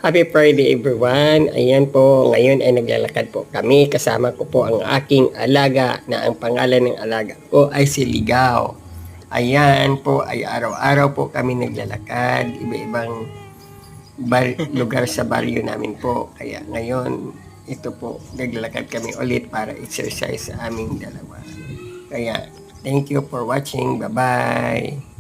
Happy Friday everyone. Ayan po, ngayon ay naglalakad po kami. Kasama ko po ang aking alaga na ang pangalan ng alaga ko ay si Ligaw. Ayan po ay araw-araw po kami naglalakad. Iba-ibang lugar sa baryo namin po. Kaya ngayon, ito po, naglalakad kami ulit para exercise sa aming dalawa. Kaya, thank you for watching. Bye-bye.